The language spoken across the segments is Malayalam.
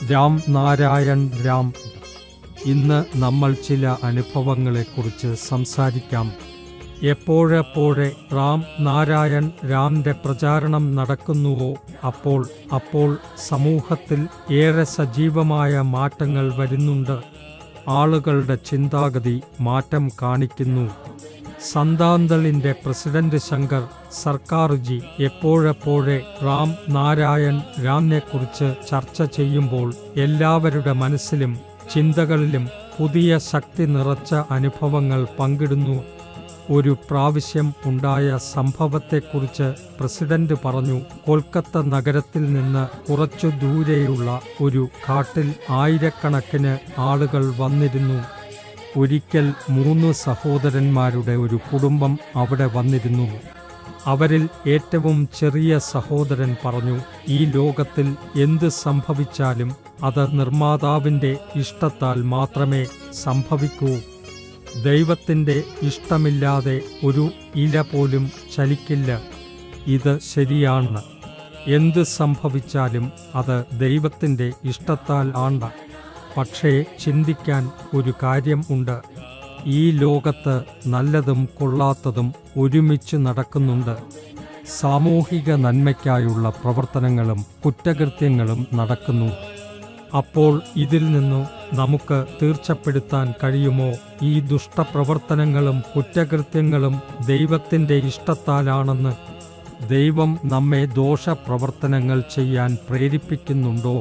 രാം നാരായൺ രാം. ഇന്ന് നമ്മൾ ചില അനുഭവങ്ങളെക്കുറിച്ച് സംസാരിക്കാം. എപ്പോഴെപ്പോഴെ റാം നാരായൺ രാമിന്റെ പ്രചാരണം നടക്കുന്നുവോ അപ്പോൾ സമൂഹത്തിൽ ഏറെ സജീവമായ മാറ്റങ്ങൾ വരുന്നുണ്ട്. ആളുകളുടെ ചിന്താഗതി മാറ്റം കാണിക്കുന്നു. സന്താന്തളിന്റെ പ്രസിഡന്റ് ശങ്കർ സർക്കാർജി എപ്പോഴെപ്പോഴെ റാം നാരായൺ രാമിനെക്കുറിച്ച് ചർച്ച ചെയ്യുമ്പോൾ എല്ലാവരുടെ മനസ്സിലും ചിന്തകളിലും പുതിയ ശക്തി നിറച്ച അനുഭവങ്ങൾ പങ്കിടുന്നു. ഒരു പ്രാവശ്യം ഉണ്ടായ സംഭവത്തെക്കുറിച്ച് പ്രസിഡന്റ് പറഞ്ഞു. കൊൽക്കത്ത നഗരത്തിൽ നിന്ന് കുറച്ചു ദൂരെയുള്ള ഒരു കാട്ടിൽ ആയിരക്കണക്കിന് ആളുകൾ വന്നിരുന്നു. ഒരിക്കൽ 3 സഹോദരന്മാരുടെ ഒരു കുടുംബം അവിടെ വന്നിരുന്നു. അവരിൽ ഏറ്റവും ചെറിയ സഹോദരൻ പറഞ്ഞു, ഈ ലോകത്തിൽ എന്ത് സംഭവിച്ചാലും അത് നിർമ്മാതാവിൻ്റെ ഇഷ്ടത്താൽ മാത്രമേ സംഭവിക്കൂ. ദൈവത്തിൻ്റെ ഇഷ്ടമില്ലാതെ ഒരു ഇല പോലും ചലിക്കില്ല. ഇത് ശരിയാണ്. എന്ത് സംഭവിച്ചാലും അത് ദൈവത്തിൻ്റെ ഇഷ്ടത്താൽ ആണ്. പക്ഷേ ചിന്തിക്കാൻ ഒരു കാര്യം ഉണ്ട്. ഈ ലോകത്ത് നല്ലതും കൊള്ളാത്തതും ഒരുമിച്ച് നടക്കുന്നുണ്ട്. സാമൂഹിക നന്മയ്ക്കായുള്ള പ്രവർത്തനങ്ങളും കുറ്റകൃത്യങ്ങളും നടക്കുന്നു. അപ്പോൾ ഇതിൽ നിന്നു നമുക്ക് തീർച്ചപ്പെടുത്താൻ കഴിയുമോ ഈ ദുഷ്ടപ്രവർത്തനങ്ങളും കുറ്റകൃത്യങ്ങളും ദൈവത്തിൻ്റെ ഇഷ്ടത്താലാണെന്ന്? ദൈവം നമ്മെ ദോഷപ്രവർത്തനങ്ങൾ ചെയ്യാൻ പ്രേരിപ്പിക്കുന്നുണ്ടോ?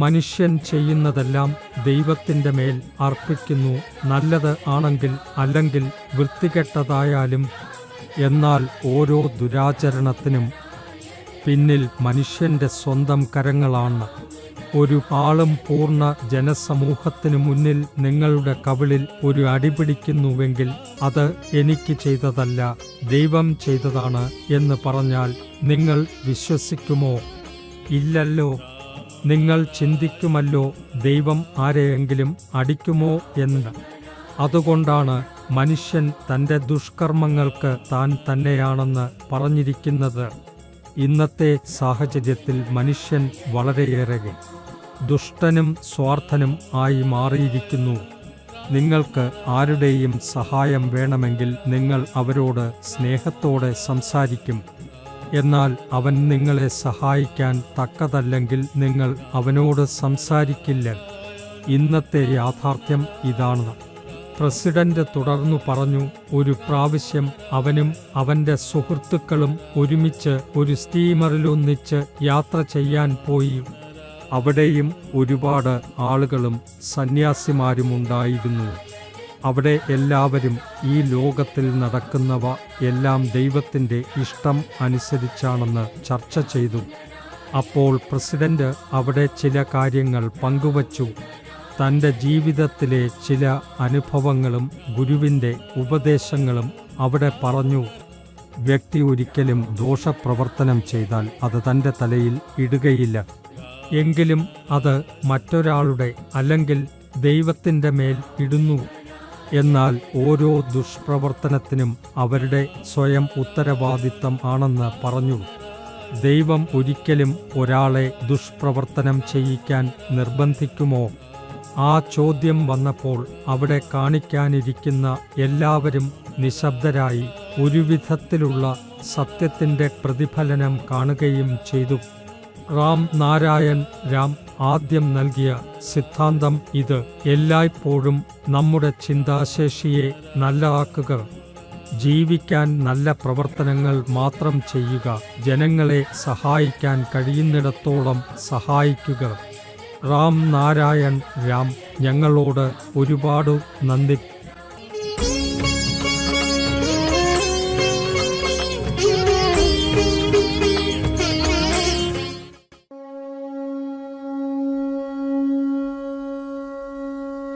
മനുഷ്യൻ ചെയ്യുന്നതെല്ലാം ദൈവത്തിൻ്റെ മേൽ അർപ്പിക്കുന്നു, നല്ലത് ആണെങ്കിൽ അല്ലെങ്കിൽ വൃത്തികെട്ടതായാലും. എന്നാൽ ഓരോ ദുരാചരണത്തിനും പിന്നിൽ മനുഷ്യൻ്റെ സ്വന്തം കരങ്ങളാണ്. ഒരു ആളും പൂർണ്ണ ജനസമൂഹത്തിനു മുന്നിൽ നിങ്ങളുടെ കവിളിൽ ഒരു അടിപിടിക്കുന്നുവെങ്കിൽ അത് എനിക്ക് ചെയ്തതല്ല, ദൈവം ചെയ്തതാണ് എന്ന് പറഞ്ഞാൽ നിങ്ങൾ വിശ്വസിക്കുമോ? ഇല്ലല്ലോ. നിങ്ങൾ ചിന്തിക്കുമല്ലോ, ദൈവം ആരെയെങ്കിലും അടിക്കുമോ എന്ന്. അതുകൊണ്ടാണ് മനുഷ്യൻ തൻ്റെ ദുഷ്കർമ്മങ്ങൾക്ക് താൻ തന്നെയാണെന്ന് പറഞ്ഞിരിക്കുന്നത്. ഇന്നത്തെ സാഹചര്യത്തിൽ മനുഷ്യൻ വളരെയേറെ ദുഷ്ടനും സ്വാർത്ഥനും ആയി മാറിയിരിക്കുന്നു. നിങ്ങൾക്ക് ആരുടെയും സഹായം വേണമെങ്കിൽ നിങ്ങൾ അവരോട് സ്നേഹത്തോടെ സംസാരിക്കും. എന്നാൽ അവൻ നിങ്ങളെ സഹായിക്കാൻ തക്കതല്ലെങ്കിൽ നിങ്ങൾ അവനോട് സംസാരിക്കില്ല. ഇന്നത്തെ യാഥാർത്ഥ്യം ഇതാണ്. പ്രസിഡന്റ് തുടർന്നു പറഞ്ഞു, ഒരു പ്രാവശ്യം അവനും അവൻ്റെ സുഹൃത്തുക്കളും ഒരുമിച്ച് ഒരു സ്റ്റീമറിലൊന്നിച്ച് യാത്ര ചെയ്യാൻ പോയി. അവിടെയും ഒരുപാട് ആളുകളും സന്യാസിമാരുമുണ്ടായിരുന്നു. അവിടെ എല്ലാവരും ഈ ലോകത്തിൽ നടക്കുന്നവ എല്ലാം ദൈവത്തിൻ്റെ ഇഷ്ടം അനുസരിച്ചാണെന്ന് ചർച്ച ചെയ്തു. അപ്പോൾ പ്രസിഡന്റ് അവിടെ ചില കാര്യങ്ങൾ പങ്കുവച്ചു. തൻ്റെ ജീവിതത്തിലെ ചില അനുഭവങ്ങളും ഗുരുവിൻ്റെ ഉപദേശങ്ങളും അവിടെ പറഞ്ഞു. വ്യക്തി ഒരിക്കലും ദോഷപ്രവർത്തനം ചെയ്താൽ അത് തൻ്റെ തലയിൽ ഇടുകയില്ല. എങ്കിലും അത് മറ്റൊരാളുടെ അല്ലെങ്കിൽ ദൈവത്തിൻ്റെ മേൽ ഇടുന്നു. എന്നാൽ ഓരോ ദുഷ്പ്രവർത്തനത്തിനും അവരുടെ സ്വയം ഉത്തരവാദിത്തം ആണെന്ന് പറഞ്ഞു. ദൈവം ഒരിക്കലും ഒരാളെ ദുഷ്പ്രവർത്തനം ചെയ്യിക്കാൻ നിർബന്ധിക്കുമോ? ആ ചോദ്യം വന്നപ്പോൾ അവിടെ കാണിക്കാനിരിക്കുന്ന എല്ലാവരും നിശബ്ദരായി ഒരു വിധത്തിലുള്ള സത്യത്തിൻ്റെ പ്രതിഫലനം കാണുകയും ചെയ്തു. റാം നാരായൺ രാം ആദ്യം നൽകിയ സിദ്ധാന്തം ഇത്: എല്ലായ്പ്പോഴും നമ്മുടെ ചിന്താശേഷിയെ നല്ലതാക്കുക, ജീവിക്കാൻ നല്ല പ്രവർത്തനങ്ങൾ മാത്രം ചെയ്യുക, ജനങ്ങളെ സഹായിക്കാൻ കഴിയുന്നിടത്തോളം സഹായിക്കുക. റാം നാരായൺ രാം ഞങ്ങളോട് ഒരുപാട് നന്ദി.